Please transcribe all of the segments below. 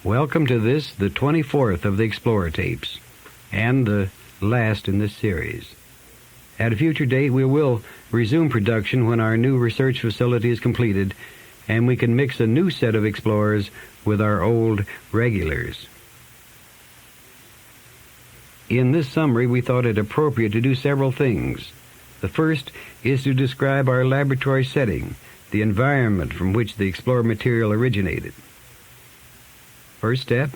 Welcome to this, the 24th of the Explorer tapes, and the last in this series. At a future date, we will resume production when our new research facility is completed and we can mix a new set of Explorers with our old regulars. In this summary, we thought it appropriate to do several things. The first is to describe our laboratory setting, the environment from which the Explorer material originated. First step,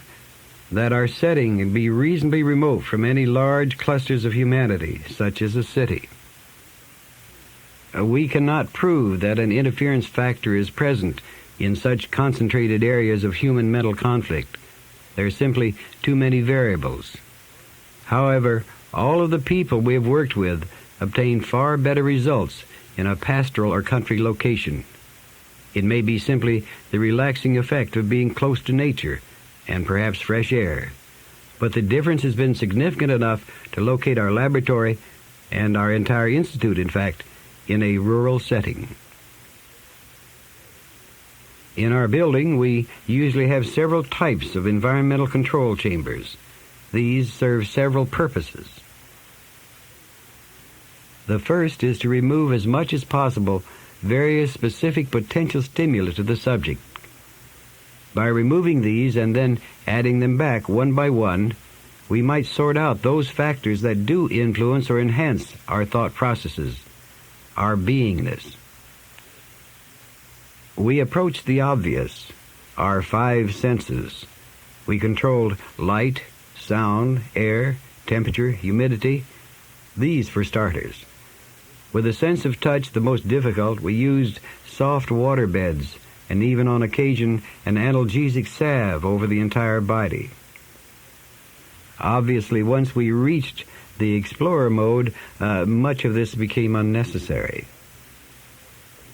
that our setting be reasonably remote from any large clusters of humanity, such as a city. We cannot prove that an interference factor is present in such concentrated areas of human mental conflict. There are simply too many variables. However, all of the people we have worked with obtain far better results in a pastoral or country location. It may be simply the relaxing effect of being close to nature and perhaps fresh air. But the difference has been significant enough to locate our laboratory and our entire institute, in fact, in a rural setting. In our building, we usually have several types of environmental control chambers. These serve several purposes. The first is to remove as much as possible various specific potential stimuli to the subject. By removing these and then adding them back one by one, we might sort out those factors that do influence or enhance our thought processes, our beingness. We approached the obvious, our five senses. We controlled light, sound, air, temperature, humidity, these for starters. With a sense of touch the most difficult, we used soft water beds and even on occasion an analgesic salve over the entire body. Obviously, once we reached the Explorer mode, much of this became unnecessary.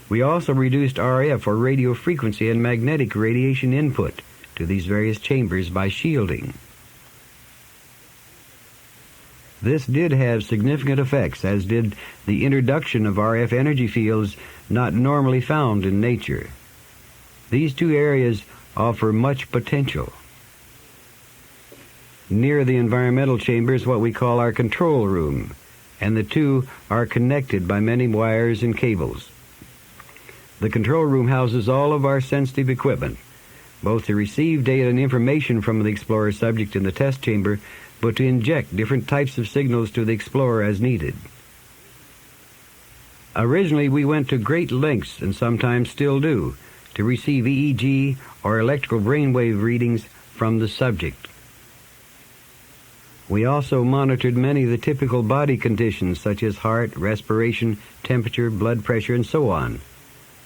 We also reduced RF, or radio frequency, and magnetic radiation input to these various chambers by shielding. This did have significant effects, as did the introduction of RF energy fields not normally found in nature. These two areas offer much potential. Near the environmental chamber is what we call our control room, and the two are connected by many wires and cables. The control room houses all of our sensitive equipment, both to receive data and information from the Explorer subject in the test chamber, but to inject different types of signals to the Explorer as needed. Originally, we went to great lengths, and sometimes still do, to receive EEG or electrical brainwave readings from the subject. We also monitored many of the typical body conditions such as heart, respiration, temperature, blood pressure, and so on.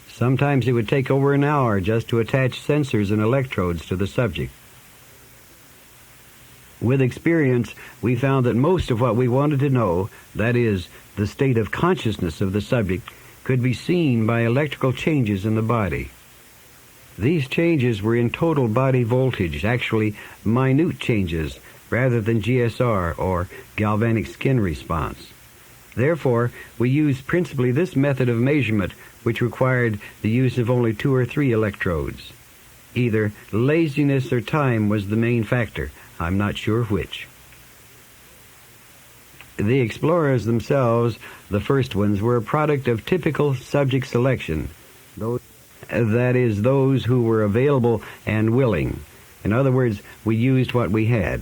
Sometimes it would take over an hour just to attach sensors and electrodes to the subject. With experience, we found that most of what we wanted to know, that is, the state of consciousness of the subject, could be seen by electrical changes in the body. These changes were in total body voltage, actually minute changes, rather than GSR, or galvanic skin response. Therefore, we used principally this method of measurement, which required the use of only 2 or 3 electrodes. Either laziness or time was the main factor. I'm not sure which. The Explorers themselves, the first ones, were a product of typical subject selection. That is, those who were available and willing. In other words, we used what we had.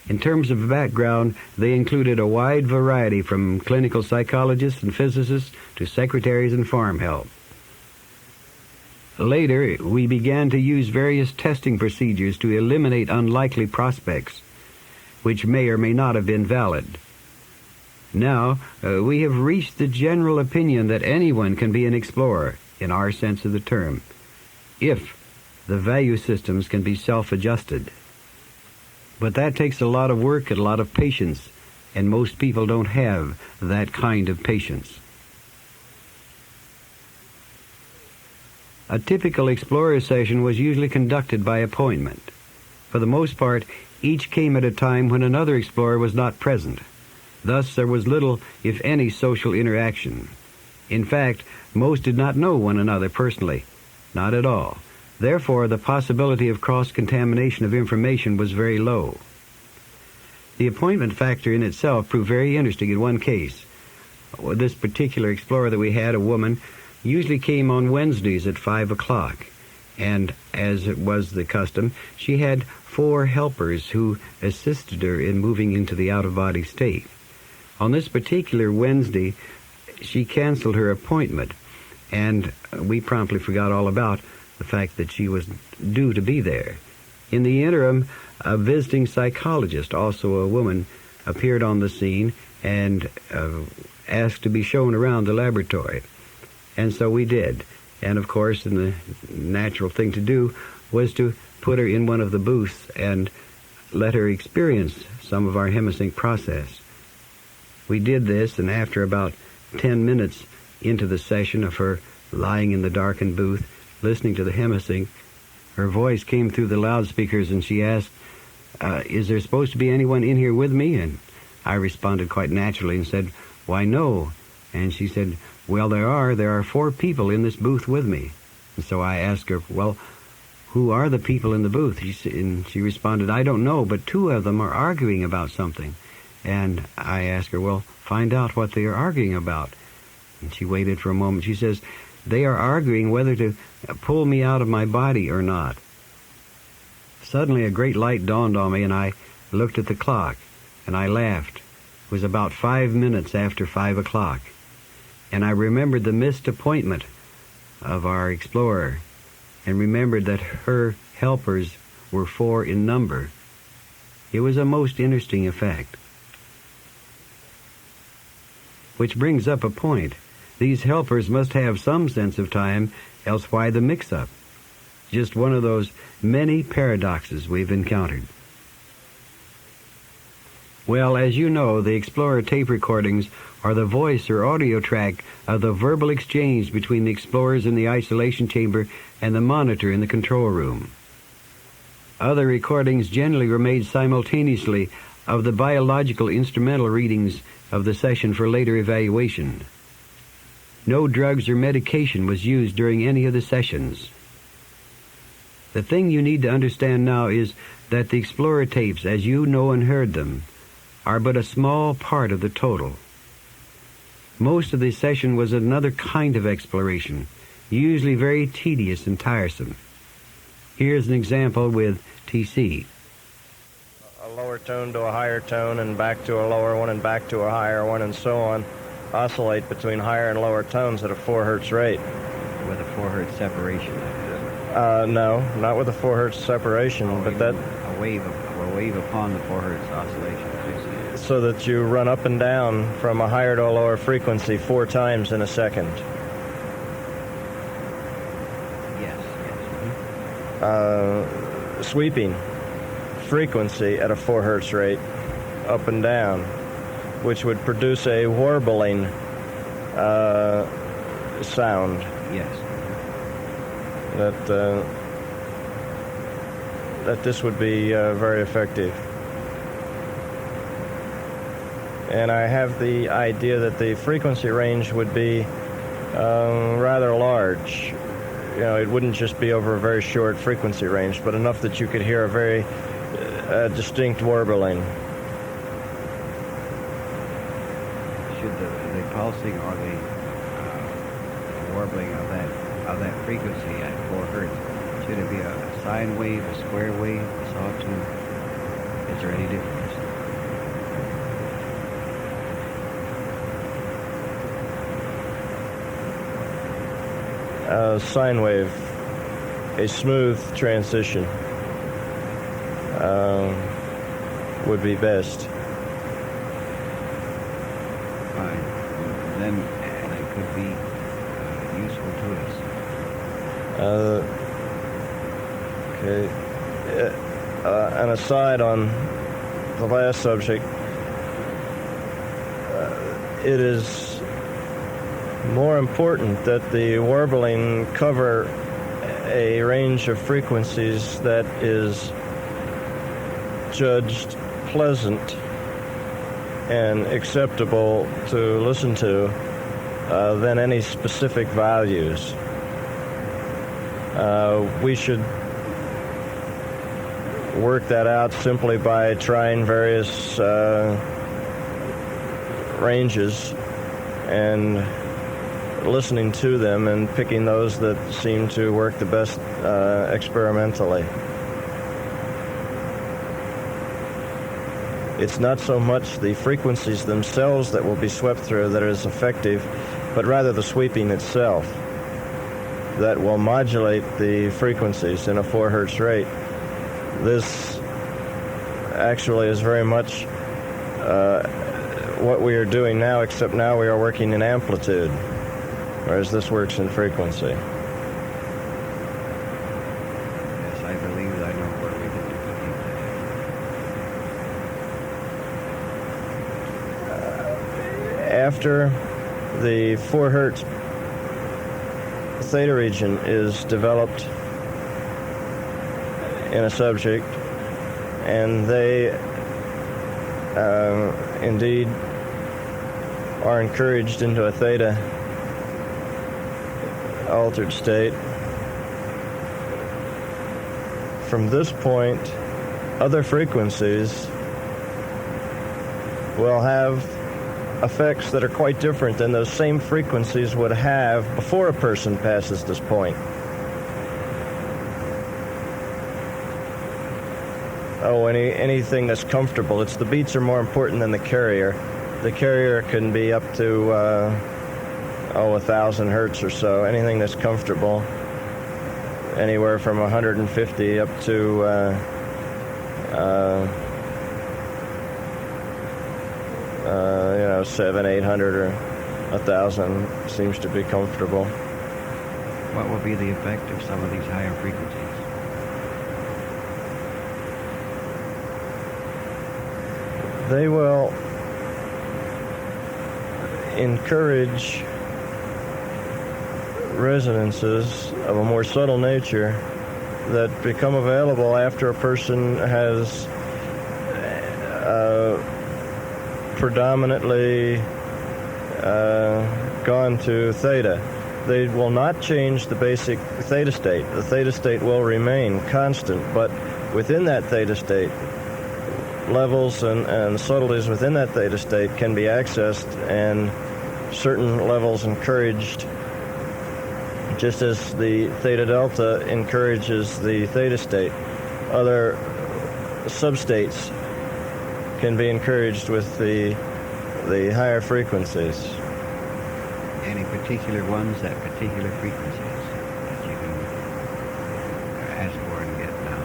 In terms of background, they included a wide variety from clinical psychologists and physicists to secretaries and farm help. Later, we began to use various testing procedures to eliminate unlikely prospects, which may or may not have been valid. Now, we have reached the general opinion that anyone can be an explorer, in our sense of the term, if the value systems can be self-adjusted. But that takes a lot of work and a lot of patience, and most people don't have that kind of patience. A typical Explorer session was usually conducted by appointment. For the most part, each came at a time when another Explorer was not present. Thus, there was little, if any, social interaction. In fact, most did not know one another personally. Not at all. Therefore, the possibility of cross-contamination of information was very low. The appointment factor in itself proved very interesting in one case. This particular explorer that we had, a woman, usually came on Wednesdays at 5 o'clock. And as it was the custom, she had 4 helpers who assisted her in moving into the out-of-body state. On this particular Wednesday, she canceled her appointment, and we promptly forgot all about the fact that she was due to be there. In the interim, a visiting psychologist, also a woman, appeared on the scene and asked to be shown around the laboratory. And so we did. And of course, the natural thing to do was to put her in one of the booths and let her experience some of our Hemi-Sync process. We did this, and after about 10 minutes into the session of her lying in the darkened booth, listening to the Hemi-Sync, her voice came through the loudspeakers, and she asked, is there supposed to be anyone in here with me? And I responded quite naturally and said, why, no. And she said, well, there are 4 people in this booth with me. And so I asked her, well, who are the people in the booth? And she responded, I don't know, but 2 of them are arguing about something. And I asked her, well, find out what they are arguing about. And she waited for a moment. She says, they are arguing whether to pull me out of my body or not. Suddenly a great light dawned on me, and I looked at the clock, and I laughed. It was about 5 minutes after 5 o'clock. And I remembered the missed appointment of our explorer, and remembered that her helpers were 4 in number. It was a most interesting effect. Which brings up a point. These helpers must have some sense of time, else why the mix-up? Just one of those many paradoxes we've encountered. Well, as you know, the Explorer tape recordings are the voice or audio track of the verbal exchange between the explorers in the isolation chamber and the monitor in the control room. Other recordings generally were made simultaneously of the biological instrumental readings of the session for later evaluation. No drugs or medication was used during any of the sessions. The thing you need to understand now is that the Explorer tapes, as you know and heard them, are but a small part of the total. Most of the session was another kind of exploration, usually very tedious and tiresome. Here's an example with TC. A lower tone to a higher tone, and back to a lower one, and back to a higher one, and so on, oscillate between higher and lower tones at a 4 hertz rate. With a 4 hertz separation. No, not with a 4 hertz separation, but that... A wave upon the 4 hertz oscillation. So that you run up and down from a higher to a lower frequency 4 times in a second. Yes. Sweeping frequency at a 4 hertz rate, up and down, which would produce a warbling sound. Yes. That this would be very effective. And I have the idea that the frequency range would be rather large. You know, it wouldn't just be over a very short frequency range, but enough that you could hear a very distinct warbling. Should the pulsing or the warbling of that frequency at 4 hertz, should it be a sine wave, a square wave, a sawtooth? Is there any difference? Sine wave, a smooth transition would be best. Fine. Then it could be useful to us. Okay. An aside on the last subject, it is more important that the warbling cover a range of frequencies that is judged pleasant and acceptable to listen to than any specific values. We should work that out simply by trying various ranges and listening to them and picking those that seem to work the best experimentally. It's not so much the frequencies themselves that will be swept through that is effective, but rather the sweeping itself that will modulate the frequencies in a 4 hertz rate. This actually is very much what we are doing now, except now we are working in amplitude, whereas this works in frequency. Yes, I believe I know where we can do it. After the 4 hertz theta region is developed in a subject, and they indeed are encouraged into a theta altered state. From this point, other frequencies will have effects that are quite different than those same frequencies would have before a person passes this point. Oh, anything that's comfortable. It's the beats are more important than the carrier. The carrier can be up to 1,000 hertz or so. Anything that's comfortable, anywhere from 150 up to 700, 800, or 1,000 seems to be comfortable. What will be the effect of some of these higher frequencies? They will encourage resonances of a more subtle nature that become available after a person has predominantly gone to theta. They will not change the basic theta state. The theta state will remain constant, but within that theta state, levels and subtleties within that theta state can be accessed and certain levels encouraged, just as the theta delta encourages the theta state. Other substates can be encouraged with the higher frequencies. Any particular ones, that particular frequencies that you can ask for and get now?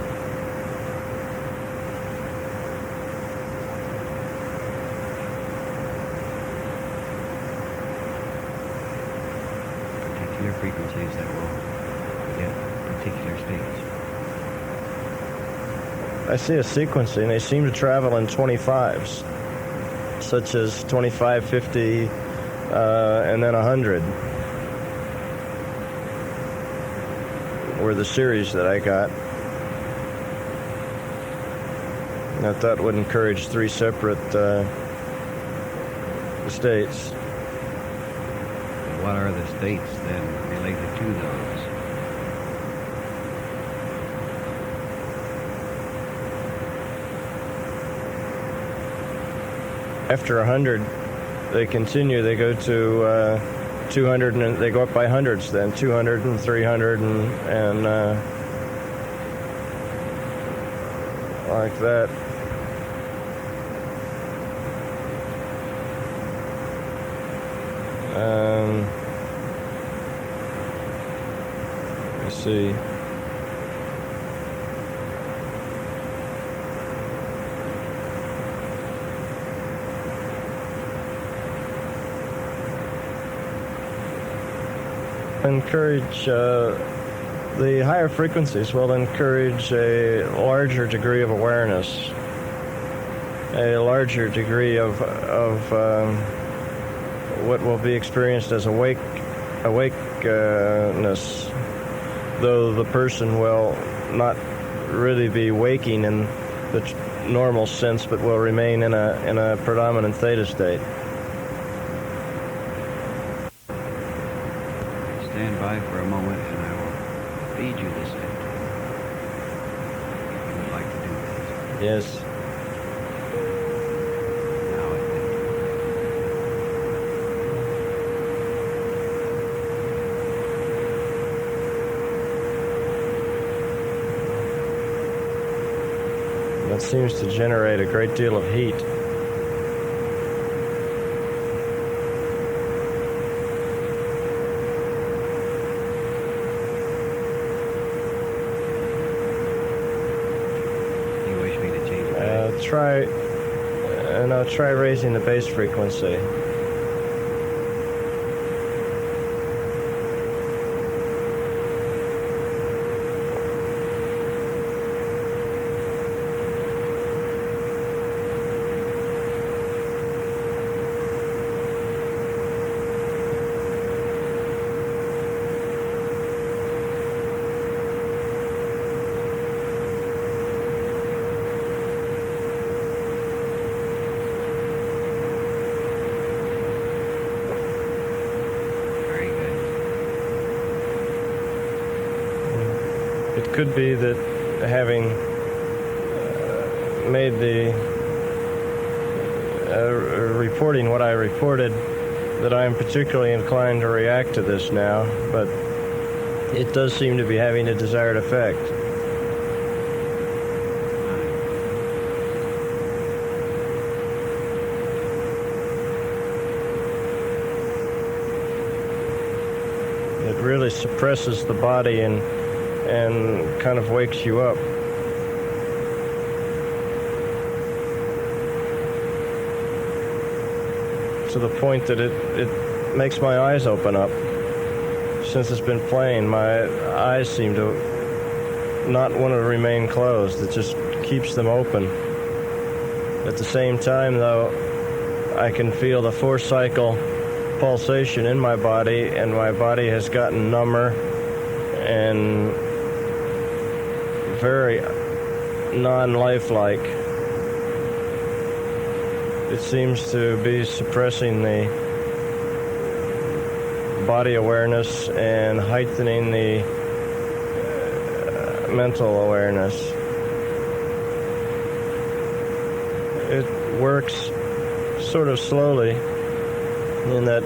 Particular frequencies that will get particular states. I see a sequencing. They seem to travel in 25s, such as 25, 50, and then 100 were the series that I got. And I thought would encourage 3 separate states. What are the states then related to those? After 100, they continue. They go to 200, and they go up by hundreds then, 200 and 300 and like that. Let's see. Encourage the higher frequencies will encourage a larger degree of awareness, a larger degree of what will be experienced as awakeness, though the person will not really be waking in the normal sense, but will remain in a predominant theta state. Stand by for a moment and I will feed read you this out. If you would like to do that. Yes. Now I think. That seems to generate a great deal of heat. You wish me to change it? Try raising the bass frequency. Very good. It could be that having made the reporting what I reported, that I am particularly inclined to react to this now, but it does seem to be having a desired effect. It really suppresses the body and kind of wakes you up. To the point that it makes my eyes open up. Since it's been playing, my eyes seem to not want to remain closed. It just keeps them open. At the same time, though, I can feel the 4-cycle pulsation in my body, and my body has gotten number and very non-lifelike. It seems to be suppressing the body awareness and heightening the mental awareness. It works sort of slowly, in that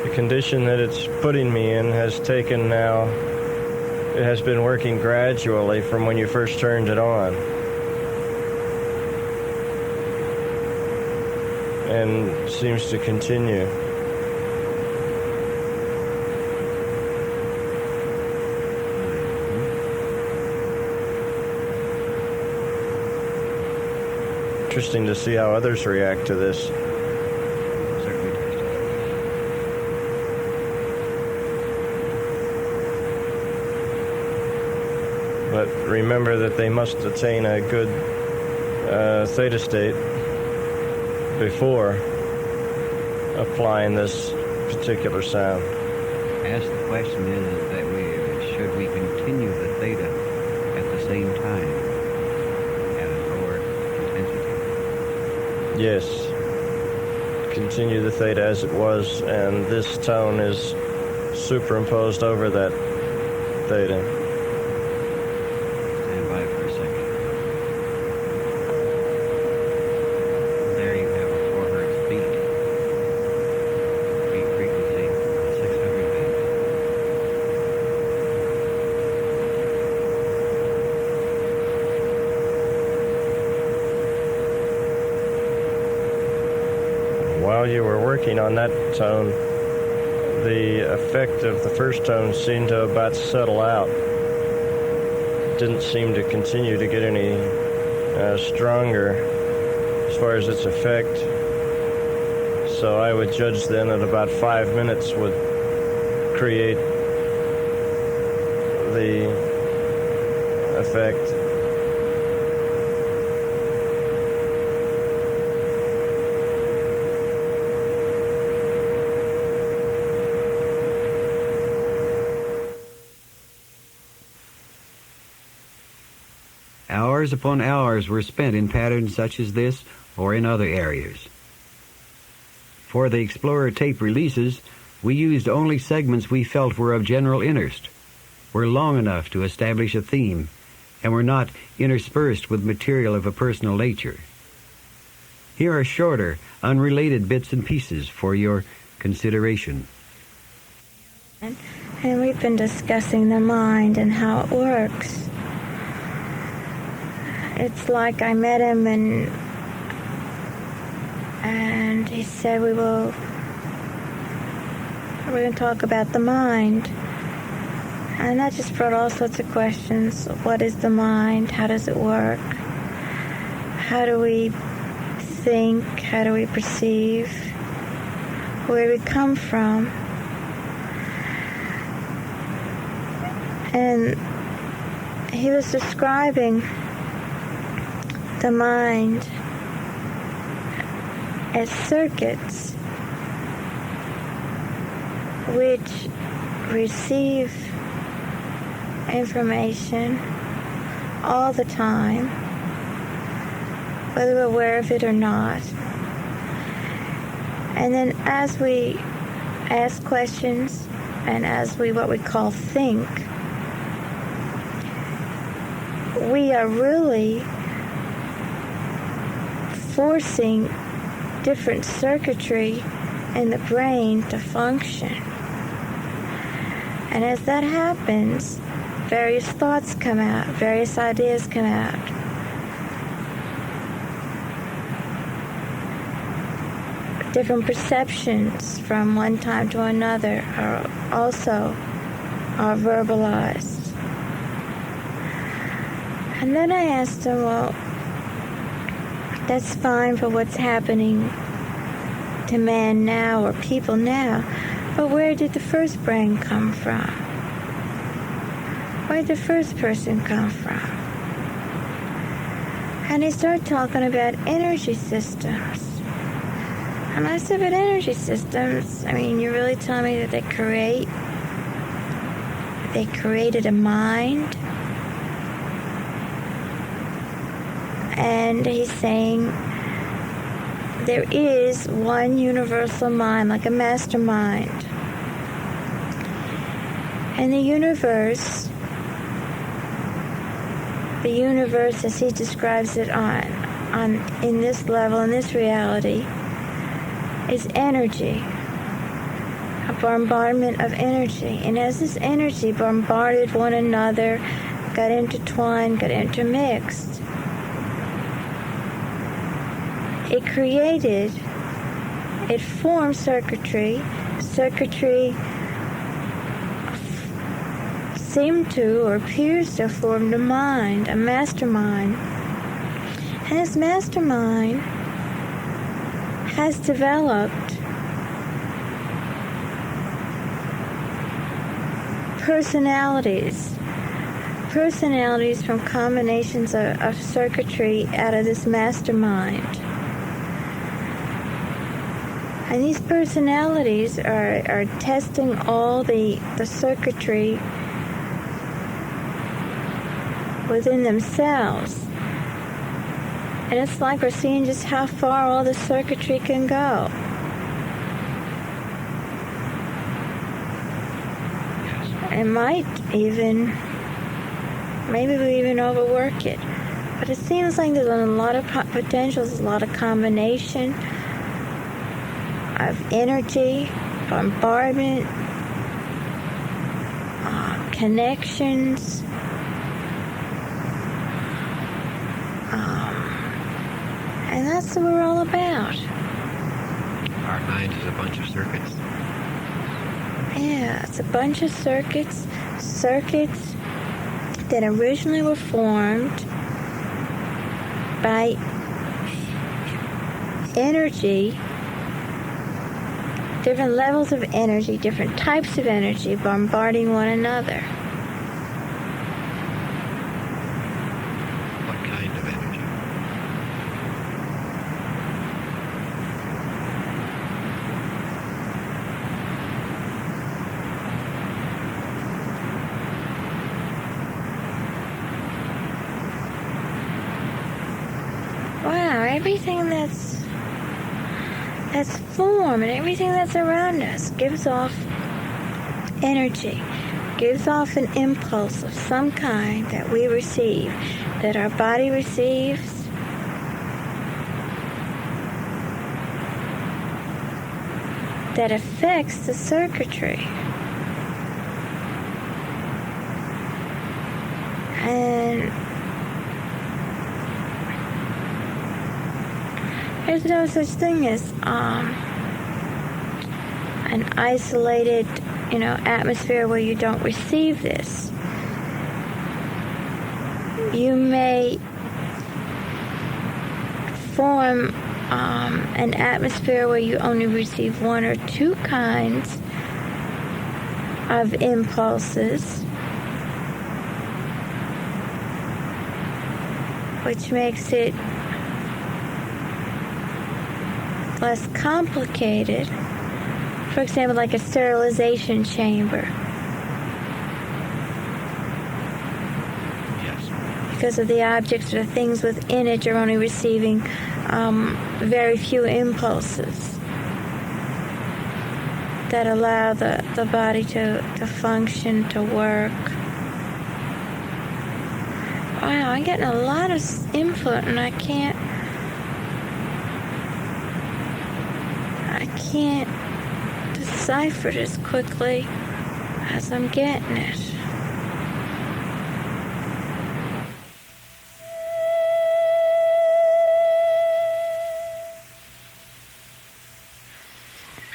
the condition that it's putting me in has taken now, it has been working gradually from when you first turned it on. And seems to continue. Interesting to see how others react to this. Certainly interesting. But remember that they must attain a good theta state before applying this particular sound. Ask the question is that should we continue the theta at the same time at a lower intensity? Yes. Continue the theta as it was, and this tone is superimposed over that theta. Stand by for a second. There you have a 4 hertz beat. Beat frequency 600 beat. While you were working on that tone, the effect of the first tone seemed to about settle out. It didn't seem to continue to get any stronger as far as its effect. So I would judge then that about 5 minutes would create the effect. Hours upon hours were spent in patterns such as this or in other areas. For the Explorer tape releases, we used only segments we felt were of general interest. were long enough to establish a theme and were not interspersed with material of a personal nature. Here are shorter, unrelated bits and pieces for your consideration. And we've been discussing the mind and how it works. It's like I met him and he said we're going to talk about the mind. And that just brought all sorts of questions. What is the mind? How does it work? How do we think? How do we perceive? Where we come from? And he was describing the mind as circuits which receive information all the time, whether we're aware of it or not. And then as we ask questions and as we what we call think, we are really forcing different circuitry in the brain to function. And as that happens, various thoughts come out, various ideas come out. Different perceptions from one time to another are also verbalized. And then I asked him, well, that's fine for what's happening to man now or people now, but where did the first brain come from? Where did the first person come from? And he started talking about energy systems. And I said, but energy systems, I mean, you're really telling me that they created a mind? And he's saying there is one universal mind, like a mastermind. And the universe as he describes it in this level, in this reality, is energy, a bombardment of energy. And as this energy bombarded one another, got intertwined, got intermixed, it formed circuitry. Circuitry seemed to or appears to have formed a mind, a mastermind. And this mastermind has developed personalities from combinations of circuitry out of this mastermind. And these personalities are testing all the circuitry within themselves. And it's like we're seeing just how far all the circuitry can go. It might even, maybe we even overwork it. But it seems like there's a lot of potential, there's a lot of combination of energy, bombardment, connections, and that's what we're all about. Our mind is a bunch of circuits. Yeah, it's a bunch of circuits that originally were formed by energy, different levels of energy, different types of energy bombarding one another. What kind of energy? Wow, everything that's form and everything that's around us gives off energy, gives off an impulse of some kind that we receive, that our body receives, that affects the circuitry. And there's no such thing as an isolated, atmosphere where you don't receive this. You may form an atmosphere where you only receive one or two kinds of impulses, which makes it less complicated. For example, like a sterilization chamber. Yes. Because of the objects or the things within it, you're only receiving very few impulses that allow the body to function, to work. Wow, I'm getting a lot of input and I can't decipher it as quickly as I'm getting it.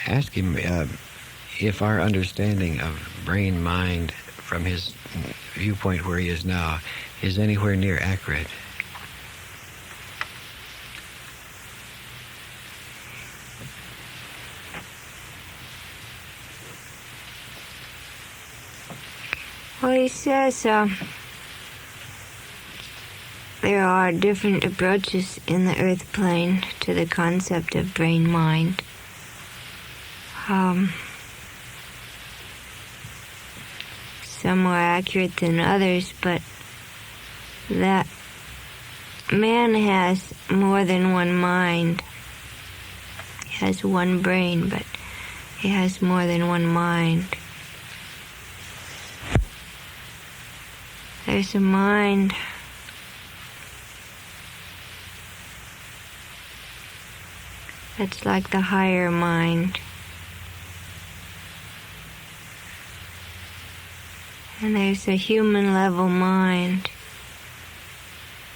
Ask him if our understanding of brain-mind from his viewpoint where he is now is anywhere near accurate. Well, he says there are different approaches in the earth plane to the concept of brain-mind. Some more accurate than others, but that man has more than one mind. He has one brain, but he has more than one mind. There's a mind that's like the higher mind. And there's a human level mind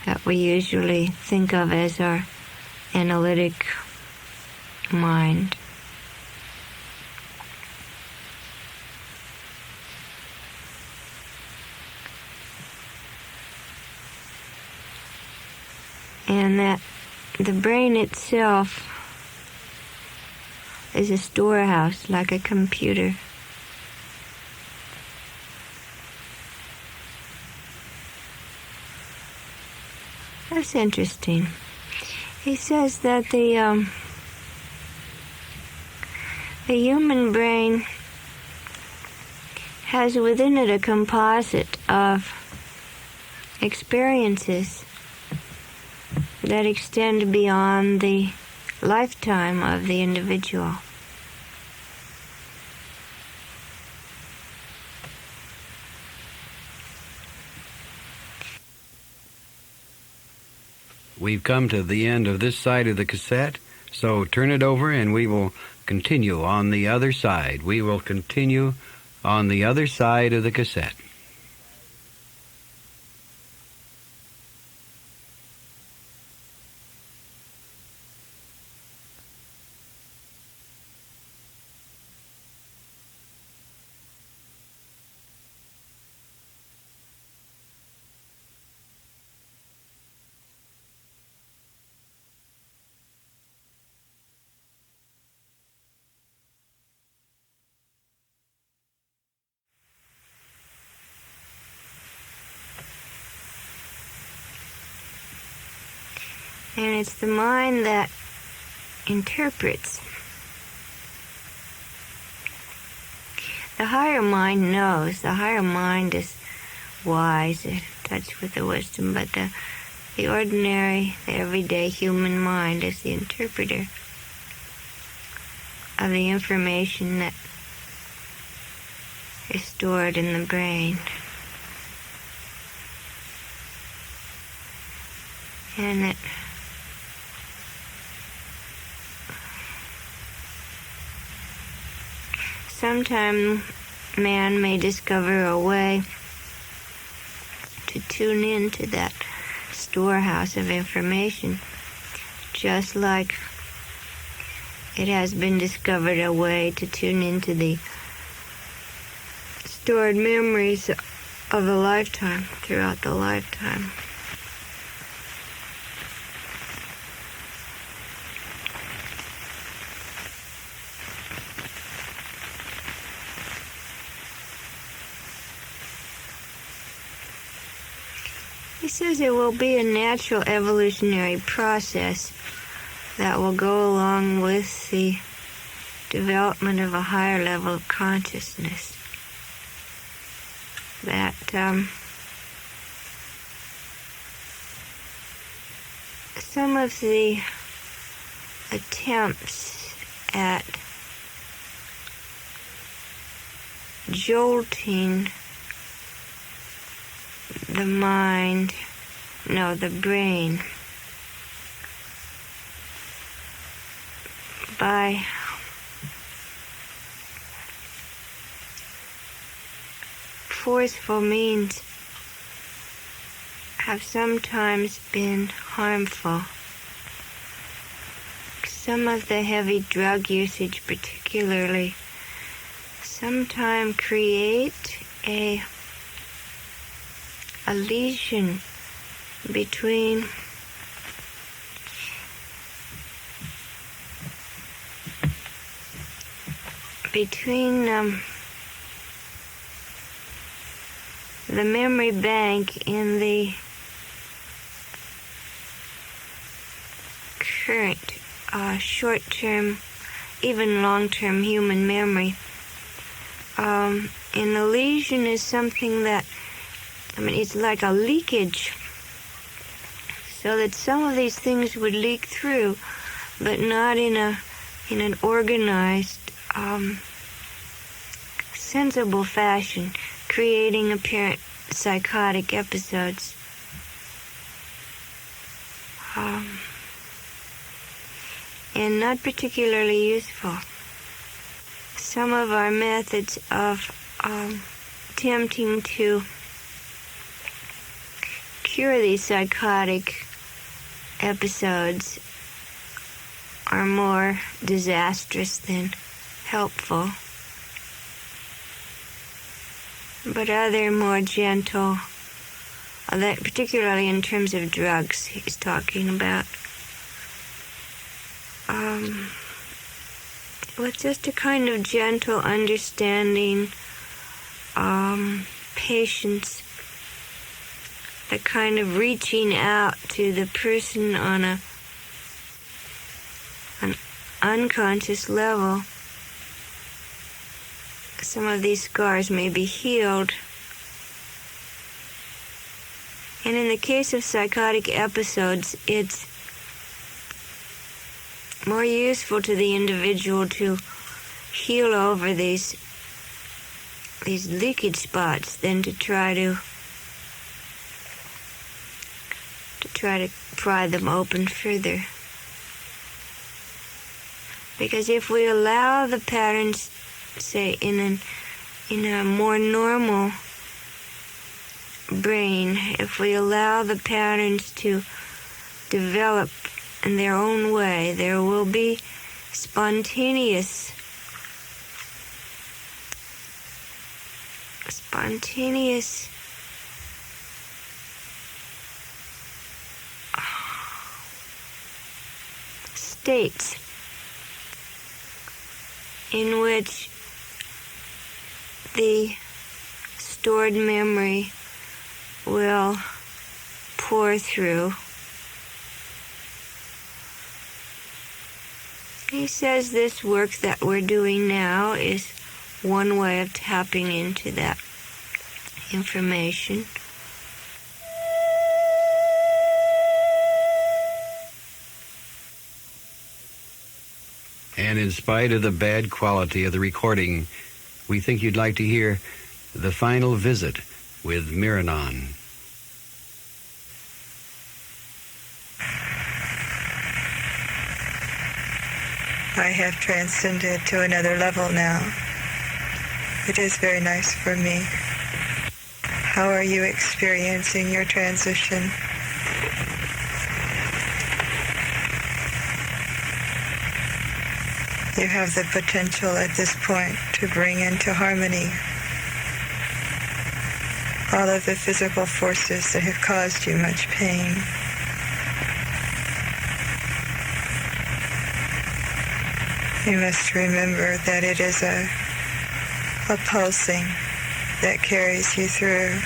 that we usually think of as our analytic mind. And that the brain itself is a storehouse, like a computer. That's interesting. He says that the human brain has within it a composite of experiences that extend beyond the lifetime of the individual. We've come to the end of this side of the cassette, so turn it over and we will continue on the other side. We will continue on the other side of the cassette. And it's the mind that interprets. The higher mind knows. The higher mind is wise, in touch with the wisdom, but the ordinary, the everyday human mind is the interpreter of the information that is stored in the brain. And that sometime man may discover a way to tune into that storehouse of information, just like it has been discovered a way to tune into the stored memories of a lifetime, throughout the lifetime. He says it will be a natural evolutionary process that will go along with the development of a higher level of consciousness. That some of the attempts at jolting the brain by forceful means have sometimes been harmful. Some of the heavy drug usage particularly sometimes create a lesion between the memory bank in the current short-term, even long-term human memory. And the lesion is something that, it's like a leakage, so that some of these things would leak through, but not in an organized, sensible fashion, creating apparent psychotic episodes. And not particularly useful. Some of our methods of attempting to cure these psychotic episodes are more disastrous than helpful. But other more gentle, particularly in terms of drugs he's talking about, with just a kind of gentle understanding, patience, the kind of reaching out to the person on an unconscious level. Some of these scars may be healed. And in the case of psychotic episodes, it's more useful to the individual to heal over these leakage spots than to try to pry them open further. Because if we allow the patterns, say in a more normal brain, if we allow the patterns to develop in their own way, there will be spontaneous states in which the stored memory will pour through. He says this work that we're doing now is one way of tapping into that information. And in spite of the bad quality of the recording, we think you'd like to hear The Final Visit with Miranon. I have transcended to another level now. It is very nice for me. How are you experiencing your transition? You have the potential at this point to bring into harmony all of the physical forces that have caused you much pain. You must remember that it is a pulsing that carries you through,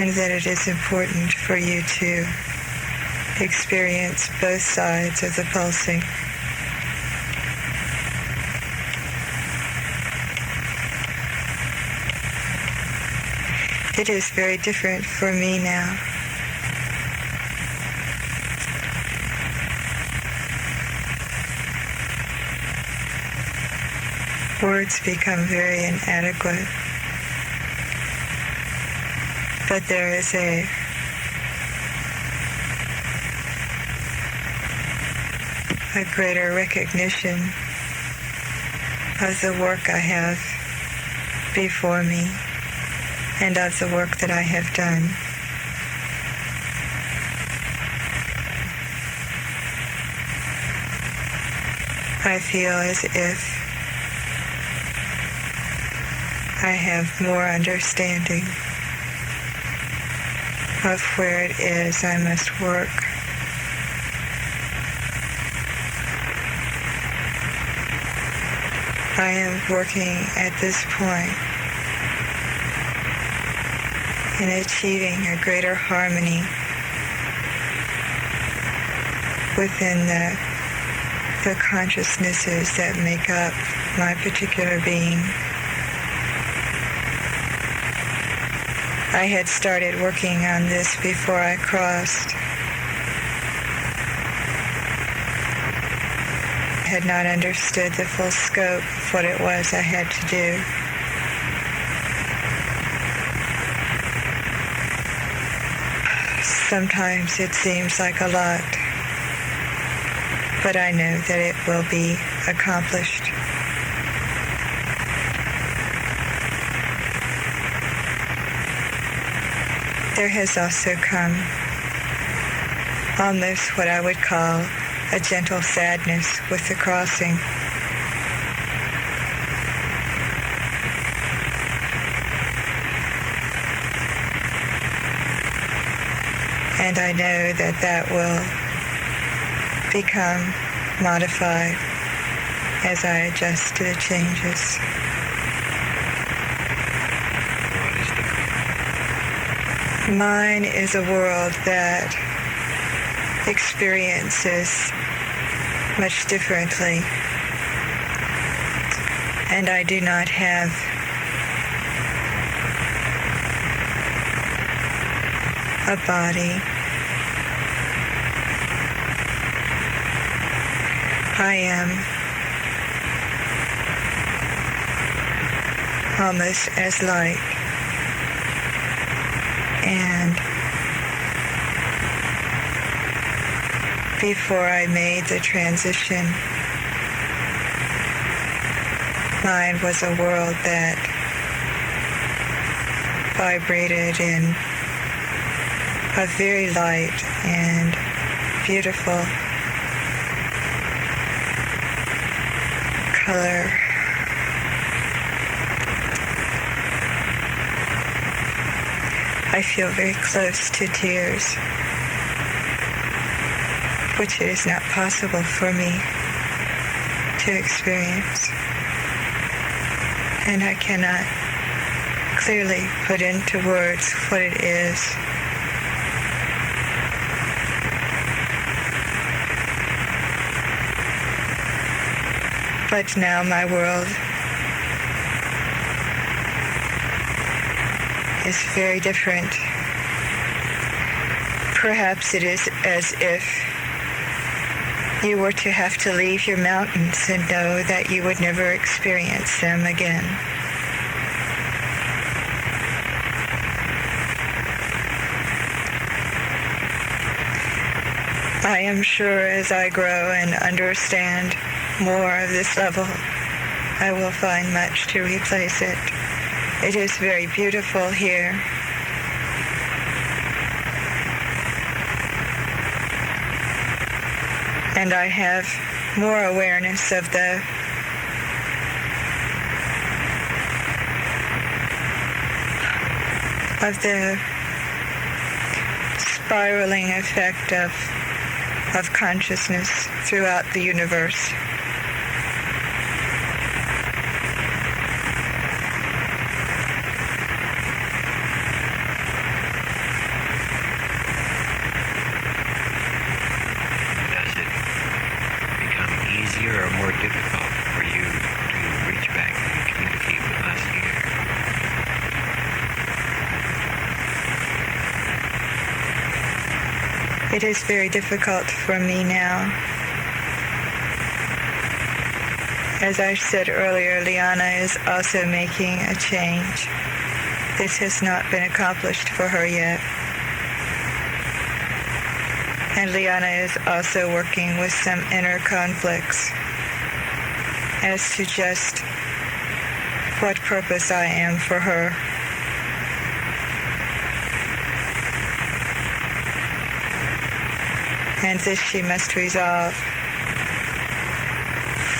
and that it is important for you to experience both sides of the pulsing. It is very different for me now. Words become very inadequate, but there is a greater recognition of the work I have before me and of the work that I have done. I feel as if I have more understanding of where it is I must work. I am working at this point in achieving a greater harmony within the consciousnesses that make up my particular being. I had started working on this before I crossed. I had not understood the full scope of what it was I had to do. Sometimes it seems like a lot, but I know that it will be accomplished. There has also come almost what I would call a gentle sadness with the crossing. And I know that that will become modified as I adjust to the changes. Mine is a world that experiences much differently, and I do not have a body. I am almost as light, and before I made the transition, mine was a world that vibrated in a very light and beautiful color. I feel very close to tears, which it is not possible for me to experience. And I cannot clearly put into words what it is. But now my world is very different. Perhaps it is as if you were to have to leave your mountains and know that you would never experience them again. I am sure as I grow and understand more of this level, I will find much to replace it. It is very beautiful here. And I have more awareness of the spiraling effect of consciousness throughout the universe. Does it become easier or more difficult for you to reach back and communicate with us here? It is very difficult for me now. As I said earlier, Liana is also making a change. This has not been accomplished for her yet. And Liana is also working with some inner conflicts as to just what purpose I am for her. And this she must resolve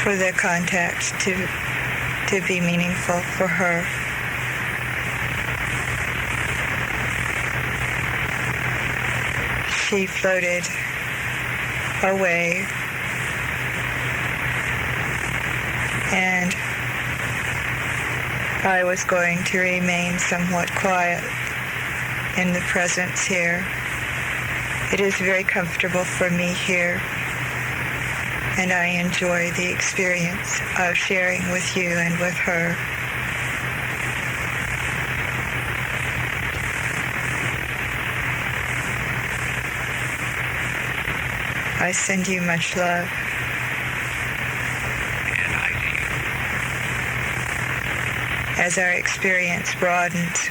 for the contact to be meaningful for her. She floated away, and I was going to remain somewhat quiet in the presence here. It is very comfortable for me here, and I enjoy the experience of sharing with you and with her. I send you much love. And I do. As our experience broadens,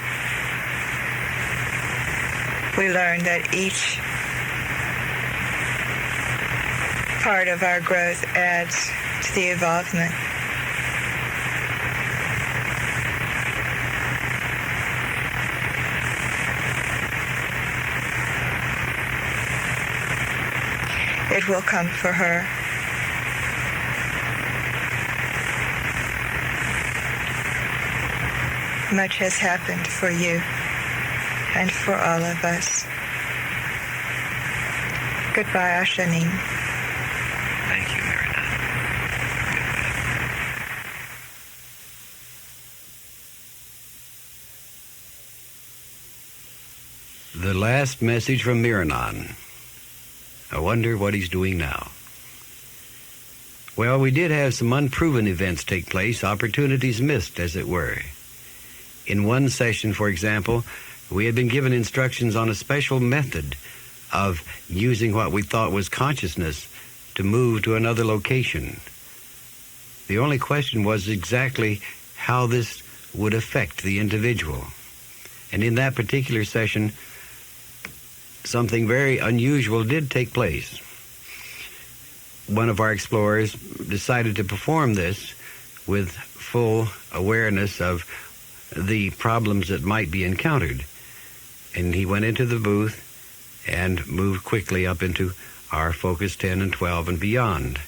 we learn that each part of our growth adds to the evolvement. It will come for her. Much has happened for you and for all of us. Goodbye, Ashanim. Thank you, Miranon. The last message from Miranon. I wonder what he's doing now. Well, we did have some unproven events take place, opportunities missed, as it were. In one session, for example, we had been given instructions on a special method of using what we thought was consciousness to move to another location. The only question was exactly how this would affect the individual. And in that particular session, something very unusual did take place. One of our explorers decided to perform this with full awareness of the problems that might be encountered. And he went into the booth and moved quickly up into our focus 10 and 12 and beyond.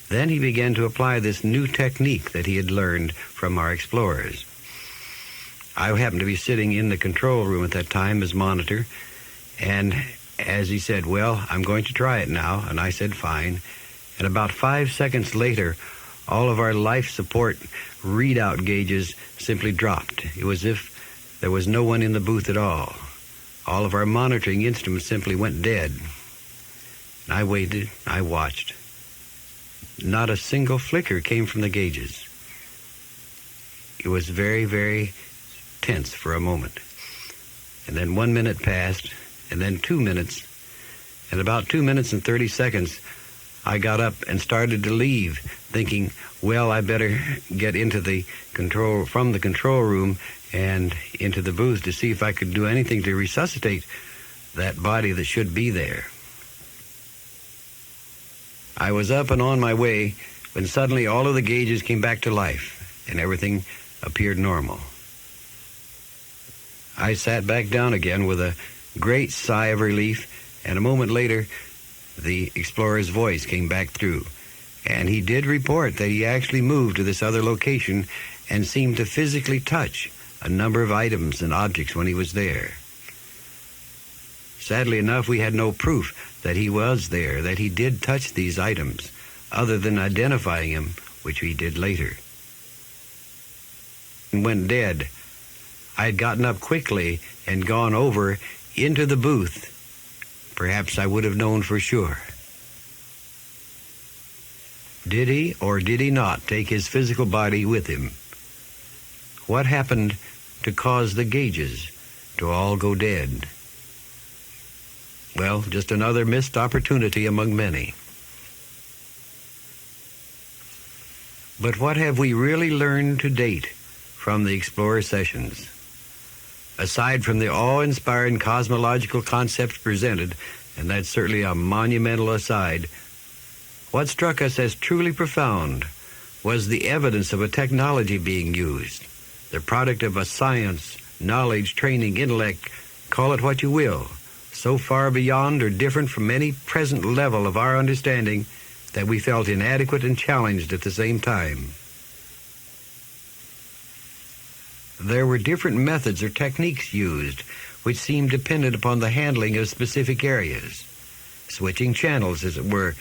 Then he began to apply this new technique that he had learned from our explorers. I happened to be sitting in the control room at that time as monitor, and as he said, well, I'm going to try it now, and I said, fine. And about 5 seconds later, all of our life support readout gauges simply dropped. It was as if there was no one in the booth at all. All of our monitoring instruments simply went dead. And I waited, I watched. Not a single flicker came from the gauges. It was very, very tense for a moment. And then 1 minute passed, and then 2 minutes. And about 2 minutes and 30 seconds, I got up and started to leave, thinking, well, I better get from the control room and into the booth to see if I could do anything to resuscitate that body that should be there. I was up and on my way when suddenly all of the gauges came back to life and everything appeared normal. I sat back down again with a great sigh of relief, and a moment later the explorer's voice came back through, and he did report that he actually moved to this other location and seemed to physically touch a number of items and objects when he was there. Sadly enough, we had no proof that he was there, that he did touch these items, other than identifying him, which we did later. And when dead, I had gotten up quickly and gone over into the booth. Perhaps I would have known for sure. Did he or did he not take his physical body with him? What happened to cause the gauges to all go dead? Well, just another missed opportunity among many. But what have we really learned to date from the Explorer sessions? Aside from the awe-inspiring cosmological concepts presented, and that's certainly a monumental aside, what struck us as truly profound was the evidence of a technology being used, the product of a science, knowledge, training, intellect, call it what you will, so far beyond or different from any present level of our understanding that we felt inadequate and challenged at the same time. There were different methods or techniques used which seemed dependent upon the handling of specific areas, switching channels, as it were,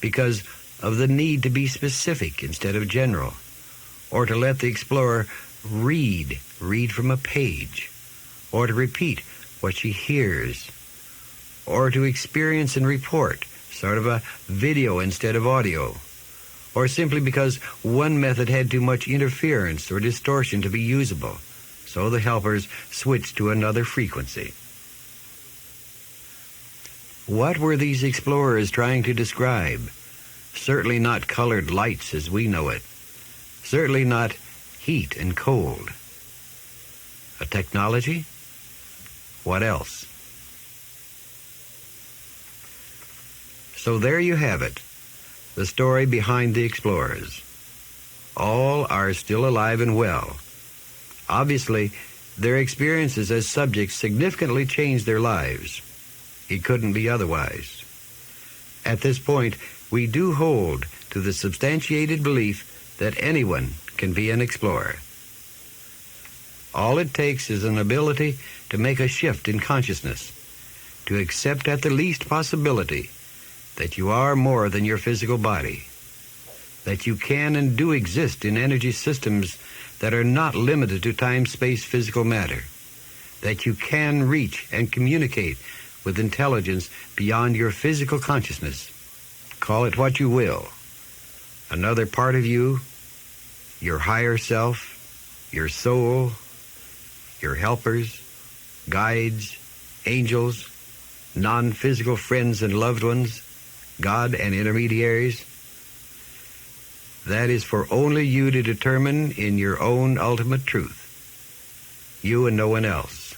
because of the need to be specific instead of general, or to let the explorer read from a page, or to repeat what she hears, or to experience and report, sort of a video instead of audio, or simply because one method had too much interference or distortion to be usable, so the helpers switched to another frequency. What were these explorers trying to describe? Certainly not colored lights as we know it. Certainly not heat and cold. A technology? What else? So there you have it, the story behind the explorers. All are still alive and well. Obviously, their experiences as subjects significantly changed their lives. It couldn't be otherwise. At this point, we do hold to the substantiated belief that anyone can be an explorer. All it takes is an ability to make a shift in consciousness, to accept at the least possibility that you are more than your physical body, that you can and do exist in energy systems that are not limited to time, space, physical matter, that you can reach and communicate with intelligence beyond your physical consciousness. Call it what you will. Another part of you, your higher self, your soul, your helpers, guides, angels, non-physical friends and loved ones, God and intermediaries. That is for only you to determine in your own ultimate truth. You and no one else.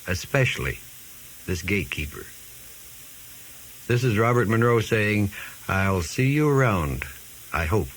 Especially this gatekeeper. This is Robert Monroe saying, I'll see you around, I hope.